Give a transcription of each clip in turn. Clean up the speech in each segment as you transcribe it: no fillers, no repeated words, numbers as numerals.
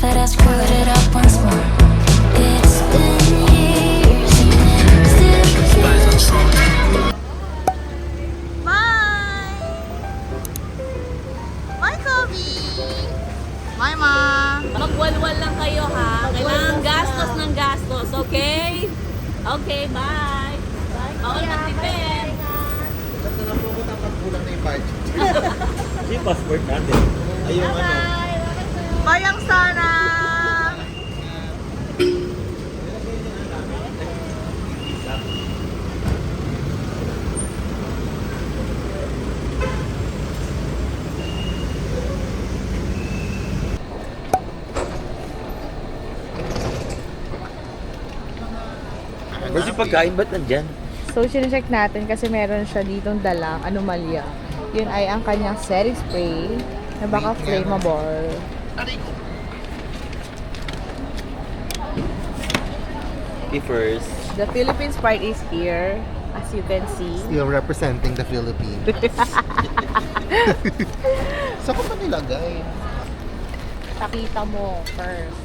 but I screwed it up once more. It's been years and still Bye, Kobe! Bye, Ma! Magwalwal lang kayo ha. Kailangan gastos ng gastos, okay? Okay, bye. Bawal magtipid. Ito lang po ko tapos kulang na yung budget. Yung passport natin. Ayun ano. Bayang sana! Mas yung pagkain ba't nandyan? So, sinecheck natin kasi meron siya ditong dalang anomalya. Yun ay ang kanyang setting spray na baka flammable. Okay, first. The Philippines part is here, as you can see. Still representing the Philippines. Saan ko pa nilagay? Pakita mo first.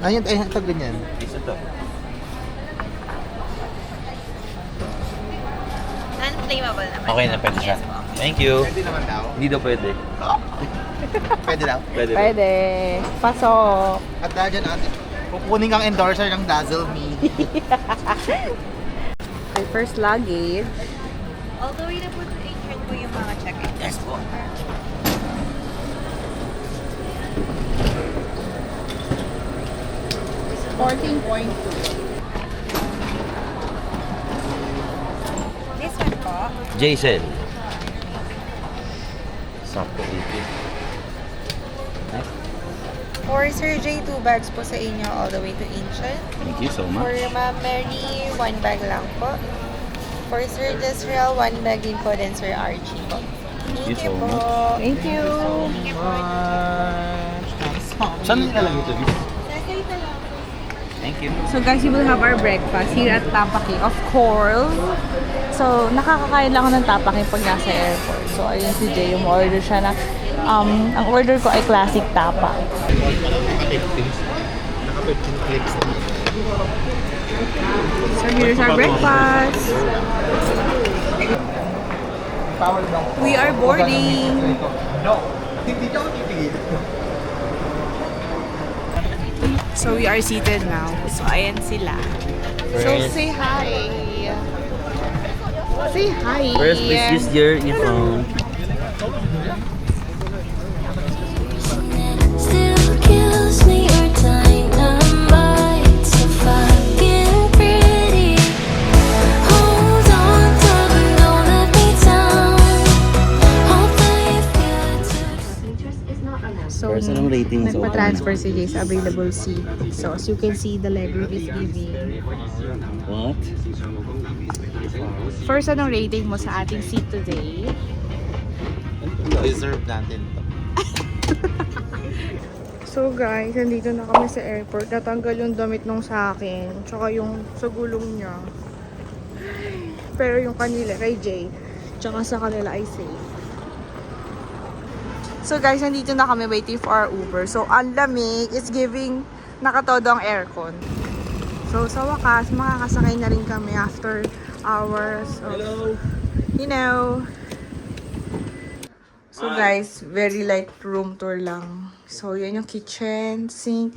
Ayun, ito ganyan. Isa to. Non-flammable naman. Okay na, pwede siya. Thank you. Pwede naman daw. Hindi daw pwede. Pwede daw. Pwede. Pwede. Pasok. At dahil dyan natin, kukunin kang endorser ng Dazzle Me. Okay, first luggage. All the way na po to 800 po yung mga check-in. Yes po. $14.2. This one po. Jason. Sakto dito. For Sir J, 2 bags po sa inyo all the way to Ancient. Thank you so For much. Ma'am Mary, 1 bag lang po. For Sir Desreal, 1 bag din po. Then Sir Archie po. you Thank so you po. much. Thank you. Saan nilalagay ito? Thank you. So guys, we will have our breakfast here at Tapaki, of course. So, nakakakain lang ako ng Tapaki pag nasa airport. So, ayun si Jay, yung order siya na, ang order ko ay classic tapa. Naka-15 clips na. So, here's our breakfast. We are boarding. No, hindi ka matipigil. So, we are seated now. So, ayan sila. So, First. say hi. Say hi. First, please use your phone. still kills me. Your dynamite so fucking pretty. Hold on, darling, don't let me down. Hope that you feel it too. So, First, anong rating sa nagpa-transfer si Jay sa available seat. So, as you can see, the legroom is giving. What? First, anong rating mo sa ating seat today? Deserve natin to. So guys, nandito na kami sa airport. Natanggal yung damit nung sa akin. Tsaka yung sa gulong niya. Pero yung kanila, kay Jay. Tsaka sa kanila ay safe. So guys, nandito na kami waiting for our Uber. So ang lamig, it's giving nakatodo ang aircon. So sa wakas, makakasakay na rin kami after hours of, you know. So guys, very light room tour lang. So yan yung kitchen, sink.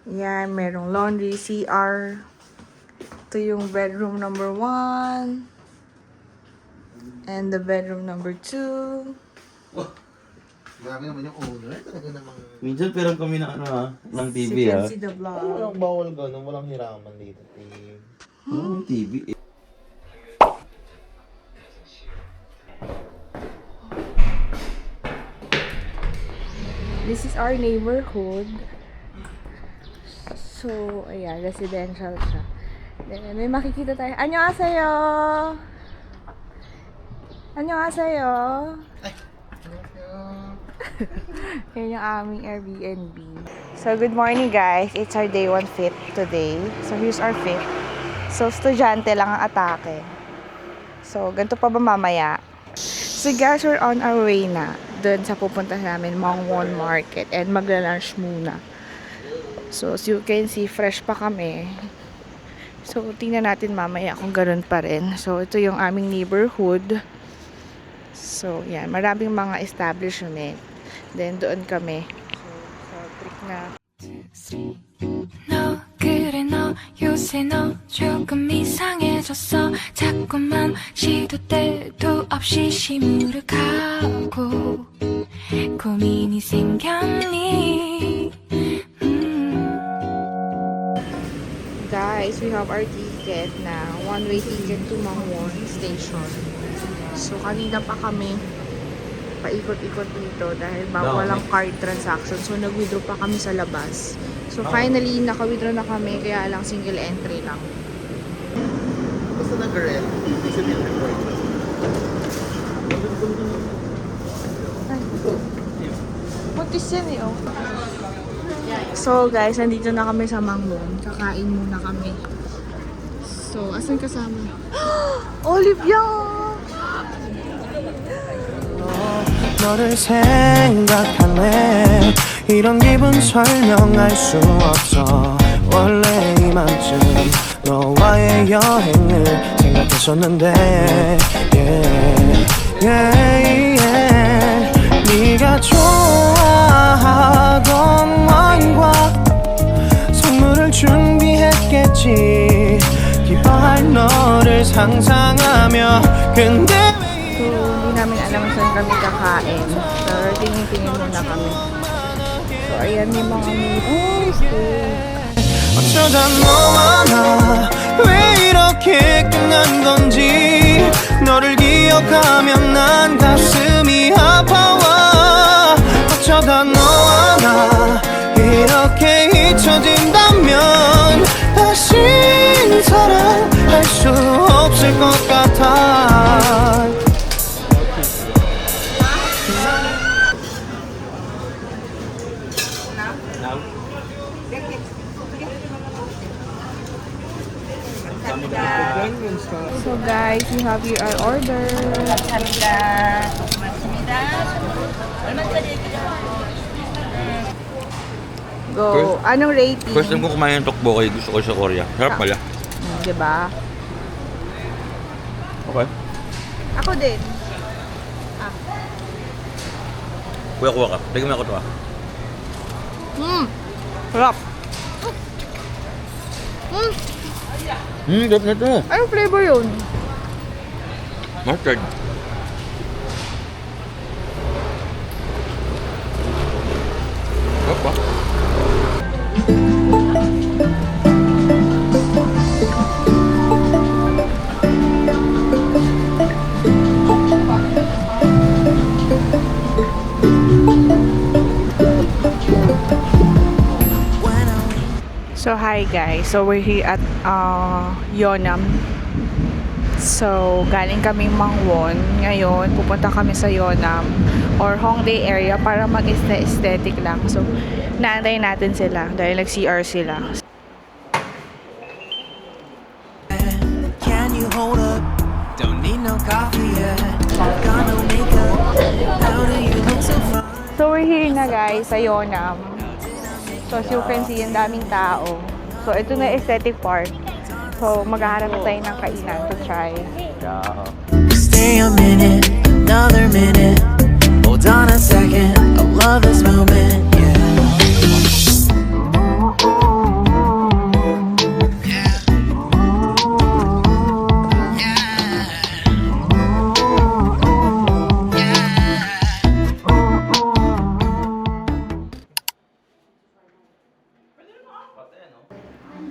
Yan, merong laundry, CR. Ito yung bedroom number 1. And the bedroom number 2. Grabe naman yung owner. Talaga namang... Minsan pero kami na ng You TV can ha. see the vlog. Walang bawal gano'n. Walang hiraman dito. TV. This is our neighborhood. So, ayan, residential siya. Then, may makikita tayo. Annyeonghaseyo! Annyeonghaseyo! Yan yung aming Airbnb. So, good morning guys. It's our day 1 fit today. So, here's our fit. So, estudyante lang ang atake. So, ganito pa ba mamaya? So, guys, we're on our way na dun sa pupunta namin, Mangwon Market, and magla-lunch muna. So, as you can see, fresh pa kami. So, tingnan natin mamaya kung ganoon pa rin. So, ito yung aming neighborhood. So, yan. Maraming mga establishment. Then, doon kami. So, trick na. 너 그래 너 요새 너 조금 이상해졌어 자꾸만 시도 때도 없이 시무룩하고 고민이 생겼니 Guys, we have our ticket na one-way ticket to Mangwon Station. So, kanina pa kami paikot-ikot dito dahil bawal ang card transaction. So, nag-withdraw pa kami sa labas. So, finally, naka-withdraw na kami, kaya lang single entry lang. Basta nag-red, ibig sabihin report. Mutis yan eh, oh. So, guys, nandito na kami sa Mangwon. Kakain muna kami. So, asan kasama? Olivia! 너를 생각하네 이런 기분 설명할 수 없어 원래 이맘쯤 너와의 여행을 생각했었는데 네가 좋아하던 와인과 선물을 준비했겠지 기뻐할 너를 상상하며 근데 So, hindi namin alam saan kami kakain. So, tingin-tingin muna kami. So, ayan may mga meals. 어쩌다 너와 나 왜 이렇게 끝난 건지 너를 기억하면 난 가슴이 아파와 어쩌다 너와 나 이렇게 잊혀진다면 다시 사랑할 수 없을 것 같아 So, guys, we have here our order. Go. Anong rating? First time ko kumain ng tteokbokki, gusto ko sa Korea. Sarap pala. Diba? Okay. Ako din. Kuya-kuha ka. Tignan mo ako ito ah. Sarap. Sarap na ito. Anong flavor yun? Mustard. Sarap ba? So, hi guys. So, we're here at Yeonnam. So, galing kaming Mangwon. Ngayon, pupunta kami sa Yeonnam or Hongdae area para mag-aesthetic lang. So, naantay natin sila dahil nag-CR sila. Can you hold up? Don't need no coffee yet. Got no makeup. How do you look so fine? So, we're here na guys sa Yeonnam. So, as you can see, ang daming tao. So, ito na aesthetic part. So, maghahanap na tayo ng kainan to try. Stay a minute, another minute. Hold on a second. I love this moment. Yeah.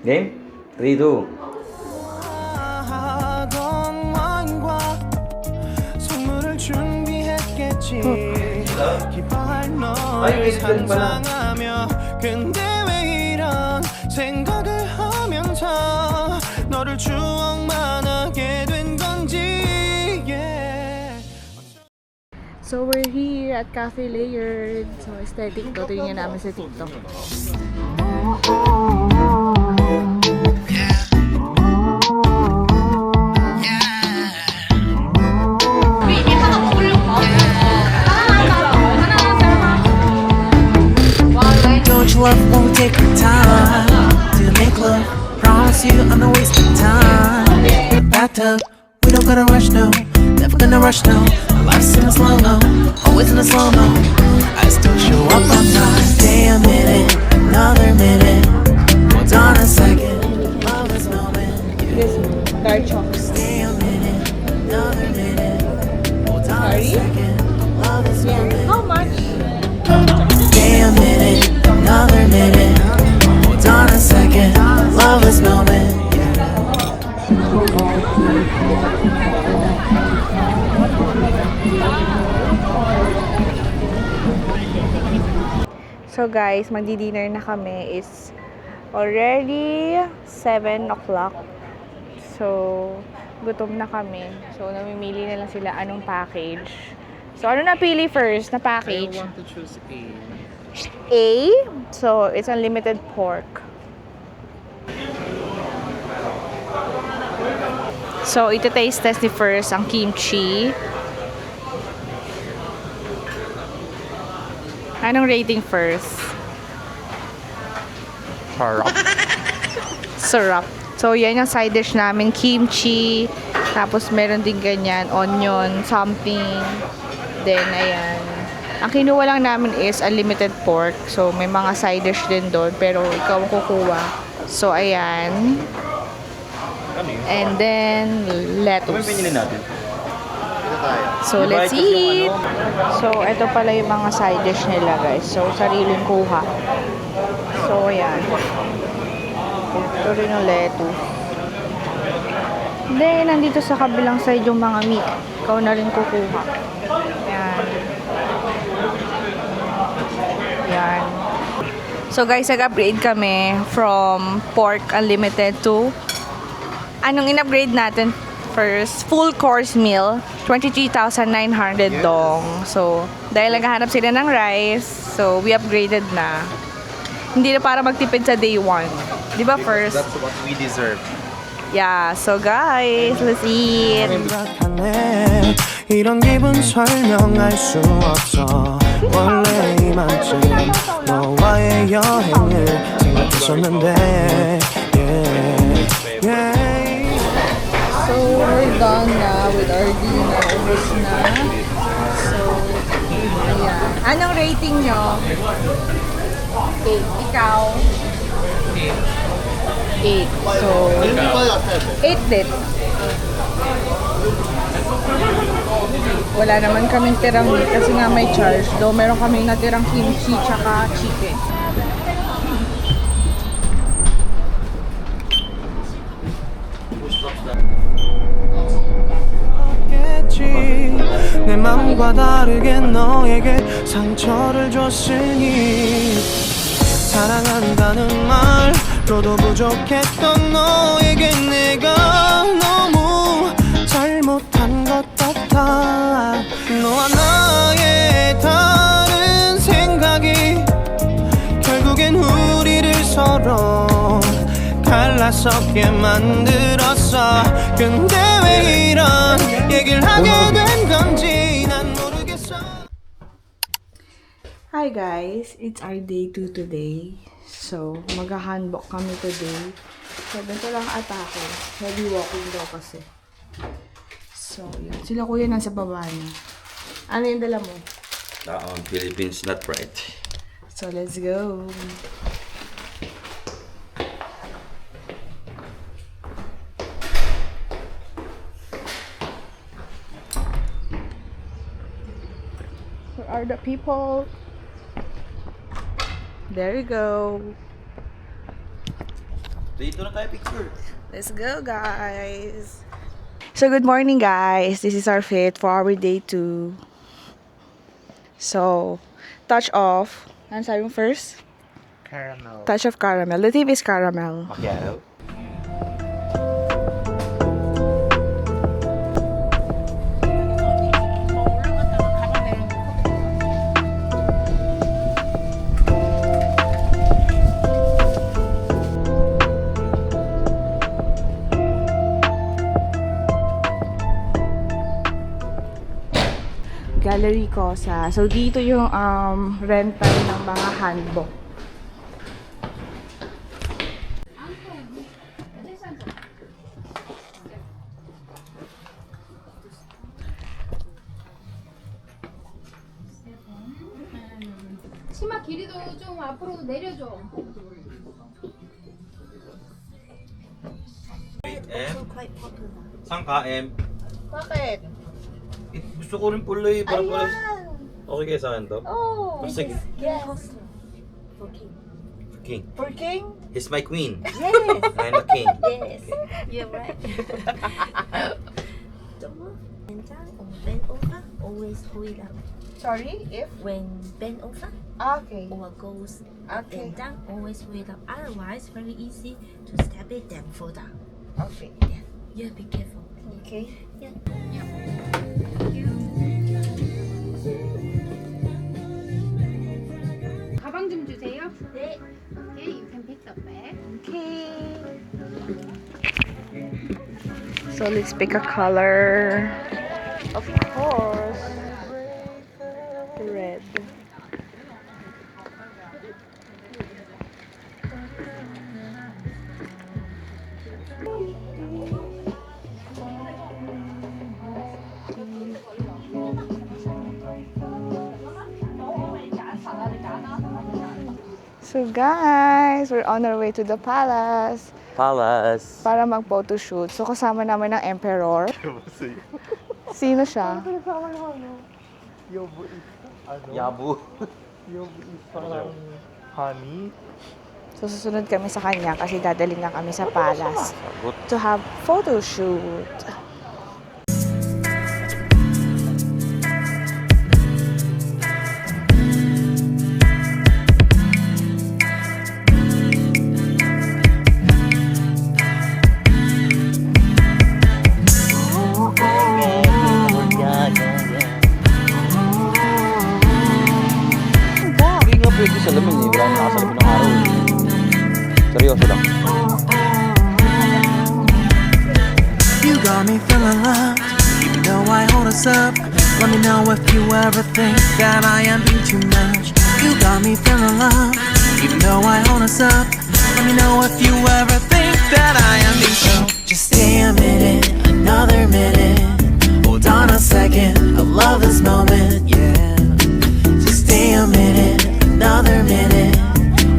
Game? 3, 2. 하던 왕과 선물을 준비했겠지 기뻐할 너를 상상하며 근데 왜 이런 생각을 하면서 너를 추억만 하게 된 건지 yeah. So, we're here at Cafe Layered. So, aesthetic to. Tingnan namin sa TikTok. take our time to make love. Promise you I'm not wasting time. Bathtub, we don't gotta rush, no. Never gonna rush, no. My life's in a slow-mo, always in a slow-mo. I still show up on time. Stay a minute, another minute. Hold on a second, love this moment. This dark chocolate. Stay a minute, another minute. Hold on a second, love this moment. How much? Stay a minute, another minute. Hold on a second, love this moment. So guys, magdi-dinner na kami. It's already 7 o'clock. So, gutom na kami. So, namimili na lang sila anong package. So, ano napili first na package? I want to choose A. A. So, it's unlimited pork. So, ito-taste test ni first ang kimchi. Anong rating first? Sarap. So, yan yung side dish namin. Kimchi. Tapos, meron din ganyan. Onion. Something. Then, ayan. Ang kinuha lang namin is unlimited pork. So, may mga side dish din doon. Pero, ikaw ang kukuha. So, ayan. Ano yun? And then, Ano lettuce. yung pinili natin? So, let's eat! So, ito pala yung mga side dish nila, guys. So, sariling kuha. So, ayan. Ito rin yung lettuce. Then, nandito sa kabilang side yung mga meat. Ikaw na rin kukuha. Ayan. Ayan. So, guys, nag-upgrade kami from pork unlimited to anong in-upgrade natin? First, full course meal, 23,900 dong. So, dahil naghahanap sila ng rice, so we upgraded na. Hindi na para magtipid sa day 1. Di ba first? That's what we deserve. Yeah, so guys, let's eat. 생각하네. 이런 기분 설명할 수 없어. 원래 이맘쯤 너와의 여행을 생각했었는데 yeah, yeah. So, we're done na with our dinner. Ubus na. So, ayan. Anong rating nyo? 8. Ikaw? 8. So, 8 din. Wala naman kaming tirang meat kasi nga may charge. Though meron kaming natirang kimchi tsaka chicken. 내 맘과 다르게 너에게 상처를 줬으니 사랑한다는 말로도 부족했던 너에게 내가 너무 잘못한 것 같아. 너와 나의 다른 생각이 결국엔 우리를 서로 갈라서게 만들었어. 근데 왜 이런 얘기를 하게 된 건지 난 모르겠어. Hi guys, it's our day 2 today. So, mag-handbook kami today. So, ganito lang atake. Heavy walking daw kasi. So, yun. Sila kuya nasa baba na. Ano yung dala mo? Philippines not right. So, let's go. Where are the people? There you go. Dito na tayo picture. Let's go, guys. So, good morning, guys. This is our fit for our day 2. So, touch of, ano sabi mo first? Caramel. Touch of caramel. The theme is caramel. Macchiato. Gallery Cosa. So, dito yung rental ng mga handbook. 치마 길이도 좀 앞으로 내려줘. Saan ka, Em? Bakit? Gusto ko rin pulay. Parang pulay. Okay kaya sa akin to? Oh, Sige. yes. King. For king? He's my queen. Yes. I'm a king. Yes. You're right. Bend down or bend over, always hold it up. Sorry, if? When bend over Okay. or goes Okay. bend down, always hold it up. Otherwise, very easy to step it then fall down. Okay. Yeah, be careful. Okay. Yeah. 가방 좀 주세요. 네. Okay, you can pick the bag. Okay. So let's pick a color. Of course, red. So guys, we're on our way to the palace Palace. para mag-photo shoot. So kasama namin ng emperor. Sino siya? Yabu. honey. So susunod kami sa kanya kasi dadalhin na kami sa palace to have photo shoot. Hindi nga pwede sa lamin eh. Wala na nakasalamin ng araw eh. Seryoso lang. You got me feeling loved, even though I hold us up. Let me know if you ever think that I am being too much. You got me feeling loved, even though I hold us up. Let me know if you ever think that I am being so. Just stay a minute, another minute. Hold on a second, I love this moment, yeah. Just stay a minute, another minute.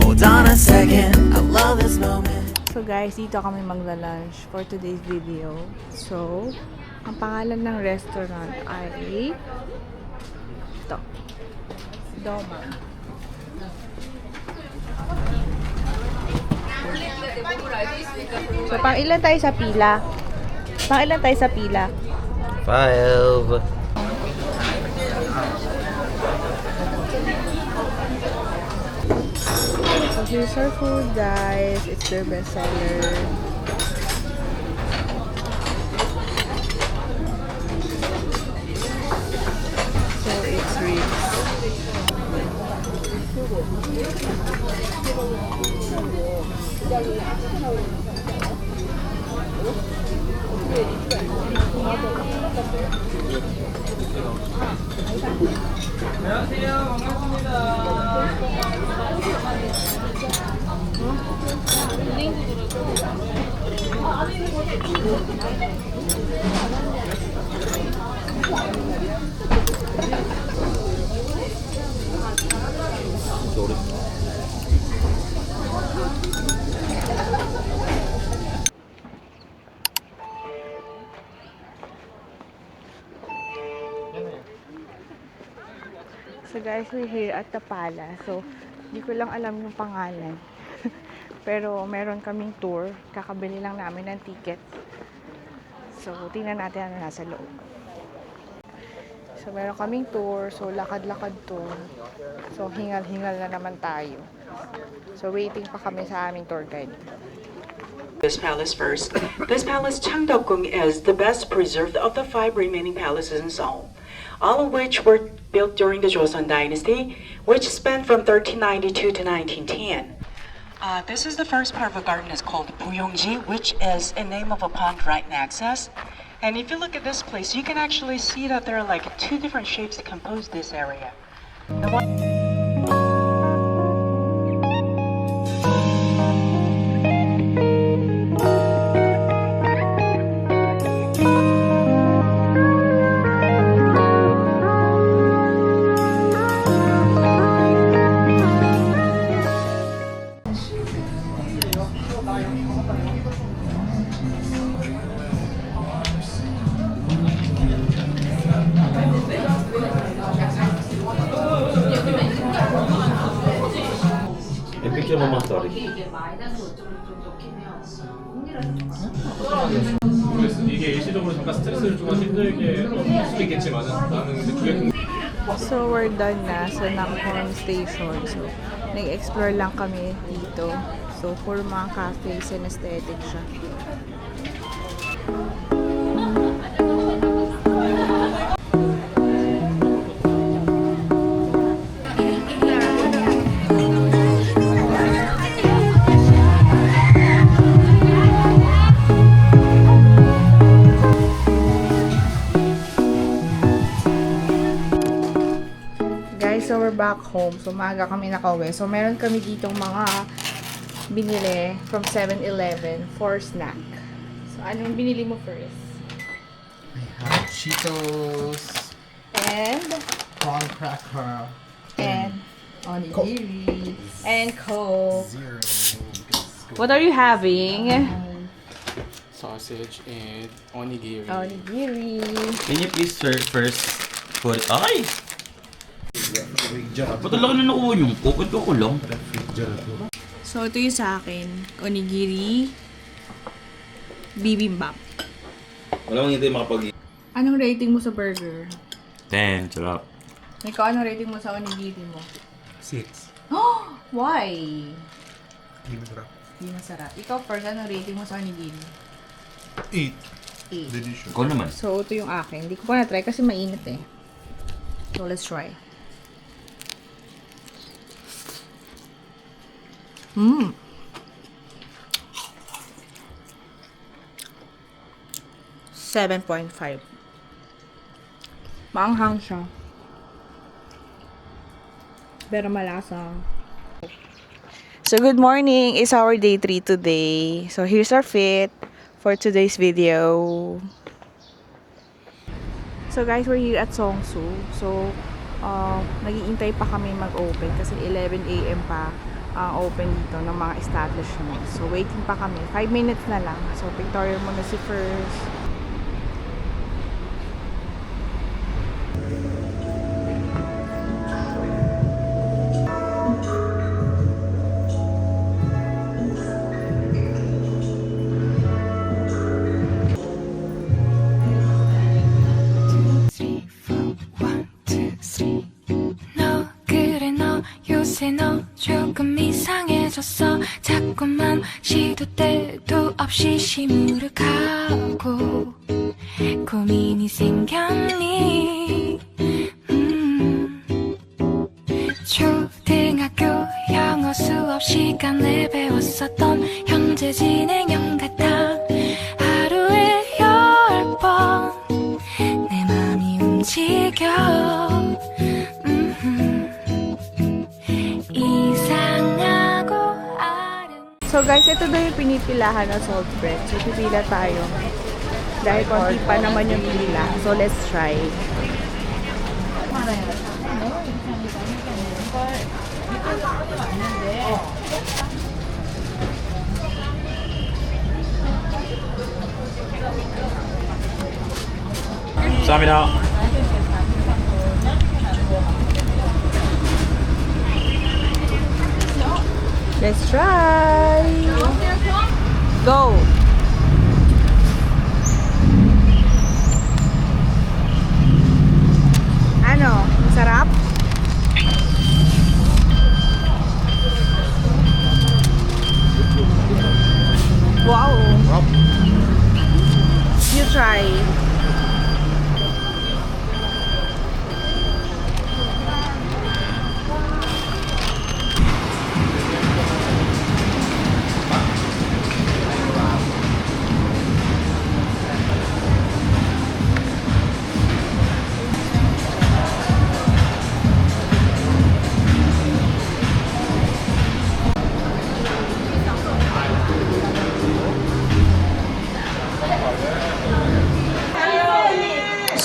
Hold on a second, I love this moment. So guys, dito kami magla-lunch for today's video. So, ang pangalan ng restaurant ay ito. Doma. So, pang ilan tayo sa pila? Pang ilan tayo sa pila? 5. So, here's our food, guys. It's their best seller. So, it's ribs. So guys, we're here at the palace. So, di ko lang alam yung pangalan. Pero meron kaming tour. Kakabili lang namin ng ticket. So, tingnan natin ano nasa loob. So, meron kaming tour. So, lakad-lakad to. So, hingal-hingal na naman tayo. So, waiting pa kami sa aming tour guide. This palace first. This palace, Changdeokgung, is the best preserved of the 5 remaining palaces in Seoul, all of which were built during the Joseon Dynasty, which spanned from 1392 to 1910. This is the first part of the garden is called Buyongji, which is a name of a pond right in access. And if you look at this place, you can actually see that there are like 2 different shapes that compose this area. The one 2kg만 짜리. 이게 일시적으로 잠깐 스트레스를 주고 힘들게 할 수도 있겠지만 나는 근데 그게 So, we're done na sa Nakhon Station. So, nag-explore lang kami dito. So, for mga cafes and aesthetic siya. So, we're back home. So, maaga kami nakauwi. So, meron kami ditong mga binili from 7-Eleven for snack. So, anong binili mo first? I have Cheetos, And, prawn cracker, and, onigiri, and Coke. zero, What are you having? sausage and onigiri. Onigiri. Can you please first put... Ay! Ba't ang laki na nakuha yung Coke? Ito ko lang. So, ito yung sa akin. Onigiri. Bibimbap. Wala mang hindi makapag... Anong rating mo sa burger? 10, sarap. Ikaw, anong rating mo sa onigiri mo? 6. Oh! Why? Hindi masarap. Hindi masarap. Ikaw first, anong rating mo sa onigiri? 8. 8. Delicious. Ikaw naman. So, ito yung akin. Hindi ko pa na-try kasi mainit eh. So, let's try. 7.5. Maanghang siya. Pero malasa. So, good morning. It's our day 3 today. So, here's our fit for today's video. So, guys, we're here at Seongsu. So, nag-iintay pa kami mag-open kasi 11 AM pa ang open dito ng mga establishments. So, waiting pa kami. 5 minutes na lang. So, pictorial muna si first. 요새 너 조금 이상해졌어 자꾸만 시도 때도 없이 시무룩하고 고민이 생겼니 초등학교 영어 수업 시간에 배웠었던 현재 진행형 같아 하루에 10번 내 맘이 움직여 So guys, ito daw yung pinipilahan na salt bread. So pipila tayo. Dahil konti pa naman yung pila. So let's try. 감사합니다. Let's try! Go! Ano? Masarap? Wow! You try.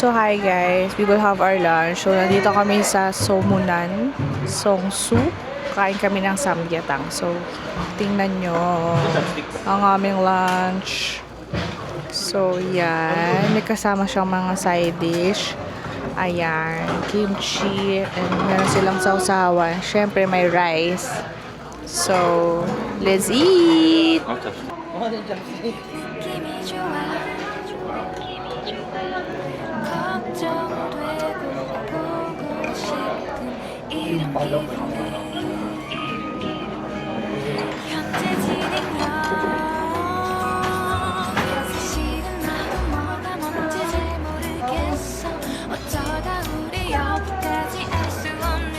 So, hi guys. We will have our lunch. So, nandito kami sa Somunan, Seongsu. Kain kami ng samgyetang. So, tingnan nyo ang aming lunch. So, yan. May kasama siyang mga side dish. Ayan. Kimchi. And meron silang sausawan. Siyempre, may rice. So, let's eat! 느낌이 좋아 걱정되고 보고 싶은 이런 기분에 현재 진행형 사실은 나도 뭐가 뭔지 잘 모르겠어 어쩌다 우리 여기까지 알 수 없는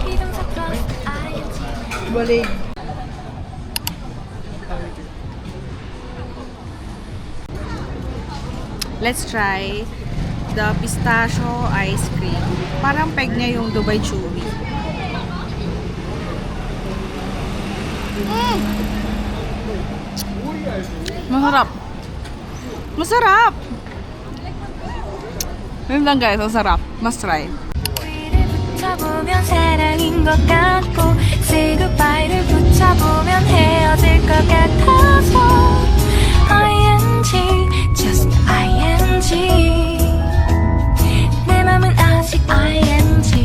비동사 플러스 ing Let's try the pistachio ice cream. Parang peg niya yung Dubai Chewy. Masarap. Masarap! Yun lang guys, masarap. Must try. 위를 붙여보면 사랑인 것 같고 Say goodbye를 붙여보면 헤어질 것 같아서 ING, just ING 내 맘은 아직 ING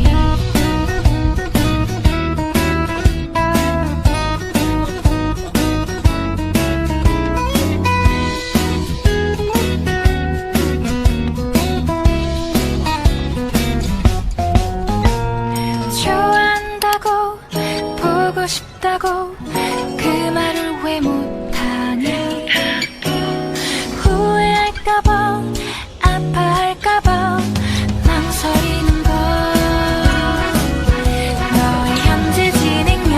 좋아한다고 보고 싶다고 그 말을 왜 못하니 후회할까봐 아파할까봐 망설이는 걸 너의 현재 진행형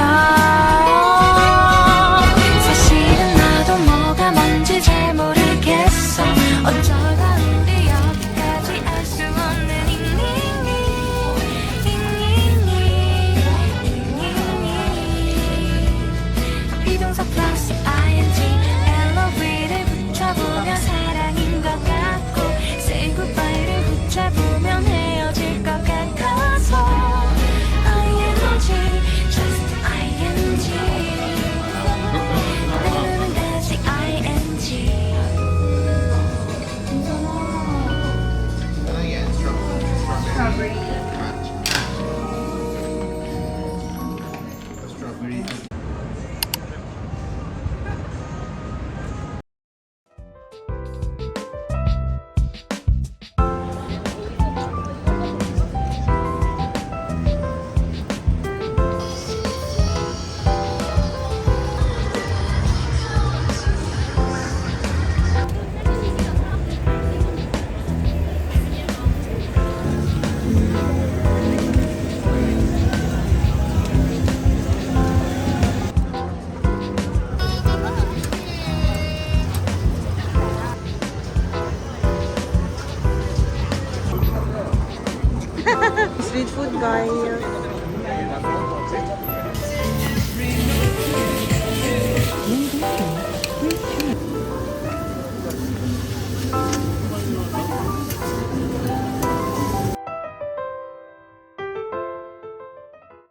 사실은 나도 뭐가 뭔지 잘 모르겠어 어쩌다 우리 여기까지 알 수 없는 비동사 플러스 ing LOV를 붙여보면 사랑인 것 같고 Say goodbye를 붙여보면 헤어질 것 같아서 ING, just ING 내 맘은 아직 ING Ano yan? Strawberry. Strawberry. Street food guys.